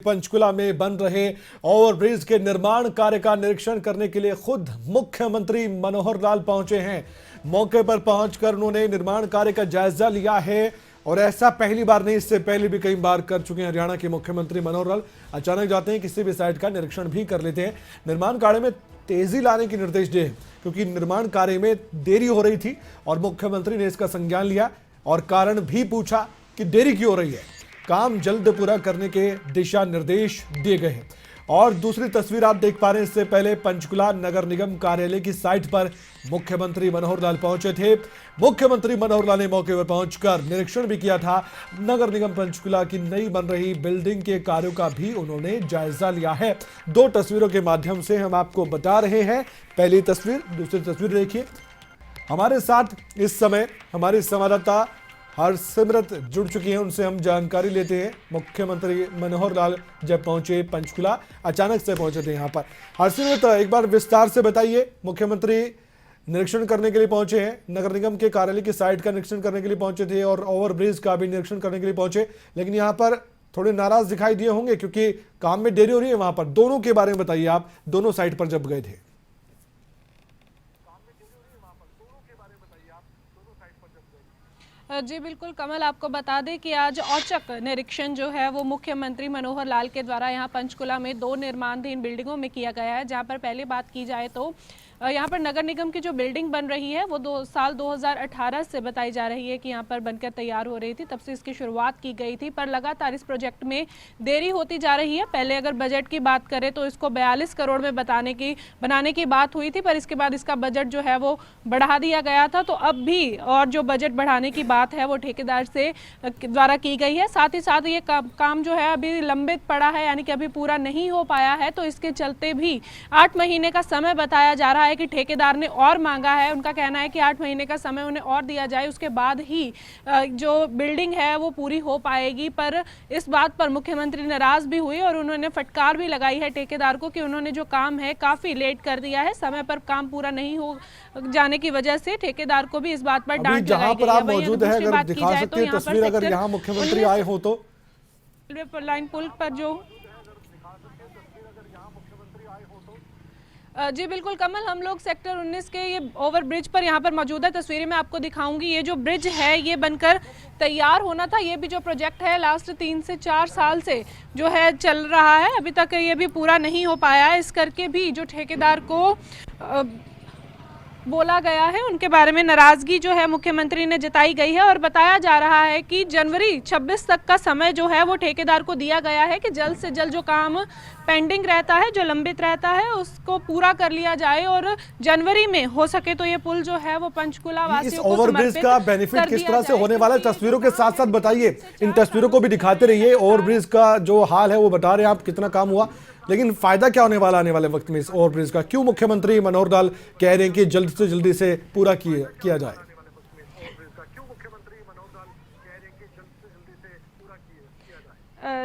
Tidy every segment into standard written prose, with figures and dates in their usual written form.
पंचकुला में बन रहे ओवरब्रिज के निर्माण कार्य का निरीक्षण करने के लिए खुद मुख्यमंत्री मनोहर लाल पहुंचे हैं। मौके पर पहुंचकर उन्होंने निर्माण कार्य का जायजा लिया है और ऐसा पहली बार नहीं, इससे पहले भी कई बार कर चुके हैं। हरियाणा के मुख्यमंत्री मनोहर लाल अचानक जाते हैं, किसी भी साइट का निरीक्षण भी कर लेते हैं। निर्माण कार्य में तेजी लाने के निर्देश दिए क्योंकि निर्माण कार्य में देरी हो रही थी और मुख्यमंत्री ने इसका संज्ञान लिया और कारण भी पूछा कि देरी क्यों हो रही है। काम जल्द पूरा करने के दिशा निर्देश दिए गए हैं। और दूसरी तस्वीर आप देख पा रहे हैं, इससे पहले पंचकुला नगर निगम कार्यालय की साइट पर मुख्यमंत्री मनोहर लाल पहुंचे थे। मुख्यमंत्री मनोहर लाल ने मौके पर पहुंचकर निरीक्षण भी किया था। नगर निगम पंचकुला की नई बन रही बिल्डिंग के कार्यों का भी उन्होंने जायजा लिया है। दो तस्वीरों के माध्यम से हम आपको बता रहे हैं। पहली तस्वीर, दूसरी तस्वीर देखिए। हमारे साथ इस समय हमारी संवाददाता हरसिमरत जुड़ चुकी हैं, उनसे हम जानकारी लेते हैं। मुख्यमंत्री मनोहर लाल जब पहुंचे पंचकुला, अचानक से पहुंचे थे यहाँ पर। हरसिमरत, एक बार विस्तार से बताइए। मुख्यमंत्री निरीक्षण करने के लिए पहुंचे हैं, नगर निगम के कार्यालय की साइट का निरीक्षण करने के लिए पहुंचे थे और ओवरब्रिज का भी निरीक्षण करने के लिए पहुंचे, लेकिन यहाँ पर थोड़े नाराज दिखाई दिए होंगे क्योंकि काम में देरी हो रही है वहां पर। दोनों के बारे में बताइए, आप दोनों साइट पर जब गए थे। जी बिल्कुल कमल, आपको बता दें कि आज औचक निरीक्षण जो है वो मुख्यमंत्री मनोहर लाल के द्वारा यहाँ पंचकुला में 2 निर्माणाधीन बिल्डिंगों में किया गया है। जहाँ पर पहले बात की जाए तो यहाँ पर नगर निगम की जो बिल्डिंग बन रही है वो साल 2018 से बताई जा रही है कि यहाँ पर बनकर तैयार हो रही थी, तब से इसकी शुरुआत की गई थी। पर लगातार इस प्रोजेक्ट में देरी होती जा रही है। पहले अगर बजट की बात करें तो इसको 42 करोड़ में बनाने की बात हुई थी, पर इसके बाद इसका बजट जो है वो बढ़ा दिया गया था। तो अब भी और जो बजट बढ़ाने की बात है वो ठेकेदार से द्वारा की गई है। साथ ही साथ ये काम जो है अभी लंबित पड़ा है, यानी कि अभी पूरा नहीं हो पाया है। तो इसके चलते भी 8 महीने का समय बताया जा रहा है कि ठेकेदार ने और मांगा है। उनका कहना है कि 8 महीने का समय उन्हें और दिया जाए, उसके बाद ही जो बिल्डिंग है वो पूरी हो पाएगी। पर इस बात पर मुख्यमंत्री नाराज भी हुए और उन्होंने फटकार भी लगाई है ठेकेदार को कि उन्होंने जो काम है काफी लेट कर दिया है। समय पर काम पूरा नहीं हो जाने की वजह से ठेकेदार को भी इस बात पर डांट लगाई गई है। मौजूद है, अगर दिखा सकते हैं तस्वीर, अगर यहाँ मुख्यमंत्री आए हो तो रेलवे लाइन पुल पर जो जी बिल्कुल कमल, हम लोग सेक्टर 19 के ये ओवर ब्रिज पर यहाँ पर मौजूद है। तस्वीरें मैं आपको दिखाऊंगी। ये जो ब्रिज है ये बनकर तैयार होना था। ये भी जो प्रोजेक्ट है लास्ट 3 से 4 साल से जो है चल रहा है, अभी तक ये भी पूरा नहीं हो पाया है। इस करके भी जो ठेकेदार को बोला गया है उनके बारे में नाराजगी जो है मुख्यमंत्री ने जताई गई है और बताया जा रहा है कि जनवरी 26 तक का समय जो है वो ठेकेदार को दिया गया है कि जल्द से जल्द जो काम पेंडिंग रहता है, जो लंबित रहता है, उसको पूरा कर लिया जाए और जनवरी में हो सके तो ये पुल जो है वो पंचकुला वासियों को ओवरब्रिज का बेनिफिट किस तरह से होने वाला है, तस्वीरों के साथ साथ बताइए। इन तस्वीरों को भी दिखाते रहिए। ओवरब्रिज का जो हाल है वो बता रहे हैं आप, कितना काम हुआ, लेकिन फायदा क्या होने वाला आने वाले वक्त में इस ओवरब्रिज का? क्यों मुख्यमंत्री मनोहर लाल कह रहे हैं कि जल्द से जल्दी से पूरा किया जाए?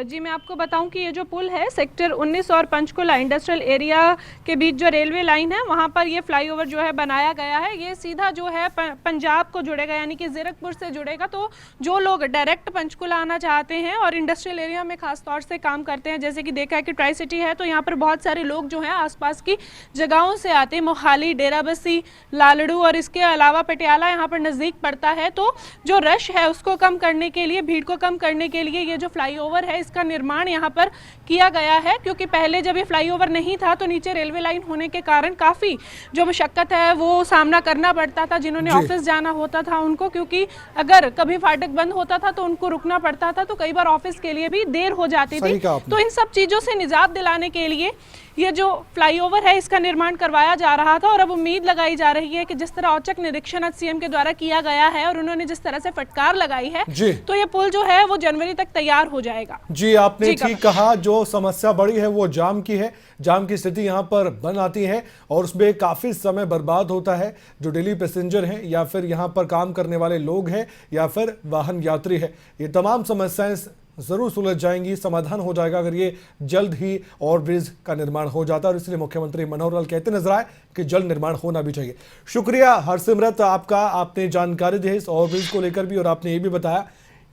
जी मैं आपको बताऊं कि ये जो पुल है सेक्टर 19 और पंचकुला इंडस्ट्रियल एरिया के बीच जो रेलवे लाइन है वहाँ पर ये फ्लाईओवर जो है बनाया गया है। ये सीधा जो है पंजाब को जुड़ेगा, यानी कि जीरकपुर से जुड़ेगा। तो जो लोग डायरेक्ट पंचकुला आना चाहते हैं और इंडस्ट्रियल एरिया में खास तौर से काम करते हैं, जैसे कि देखा है कि ट्राई सिटी है, तो यहाँ पर बहुत सारे लोग जो हैं आसपास की जगहों से आते हैं। मोहाली, डेराबस्सी, लालड़ू और इसके अलावा पटियाला यहाँ पर नज़दीक पड़ता है। तो जो रश है उसको कम करने के लिए, भीड़ को कम करने के लिए ये जो फ्लाईओवर है इसका निर्माण यहाँ पर किया गया है। क्योंकि पहले जब ये फ्लाईओवर नहीं था तो नीचे रेलवे लाइन होने के कारण काफी जो मशक्कत है वो सामना करना पड़ता था जिन्होंने ऑफिस जाना होता था उनको, क्योंकि अगर कभी फाटक बंद होता था तो उनको रुकना पड़ता था, तो कई बार ऑफिस के लिए भी देर हो जाती थी। तो इन सब चीजों से निजात दिलाने के लिए ये जो फ्लाईओवर है इसका निर्माण करवाया जा रहा था। और अब उम्मीद लगाई जा रही है कि जिस तरह औचक निरीक्षण आज सीएम के द्वारा किया गया है और उन्होंने जिस तरह से फटकार लगाई है तो ये पुल जो है वो जनवरी तक तैयार हो जाएगा। जी आपने ठीक कहा, जो समस्या बड़ी है वो जाम की है। जाम की स्थिति यहाँ पर बन आती है और उसमें काफी समय बर्बाद होता है। जो डेली पैसेंजर हैं या फिर यहाँ पर काम करने वाले लोग हैं या फिर वाहन यात्री है, ये तमाम समस्याएं जरूर सुलझ जाएंगी, समाधान हो जाएगा अगर ये जल्द ही ओवरब्रिज का निर्माण हो जाता है। और इसलिए मुख्यमंत्री मनोहर लाल कहते नजर आए कि जल्द निर्माण होना भी चाहिए। शुक्रिया हरसिमरत आपका, आपने जानकारी दी है इस ओवरब्रिज को लेकर भी और आपने ये भी बताया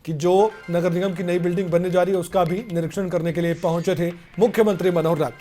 कि जो नगर निगम की नई बिल्डिंग बनने जा रही है उसका भी निरीक्षण करने के लिए पहुंचे थे मुख्यमंत्री मनोहर लाल।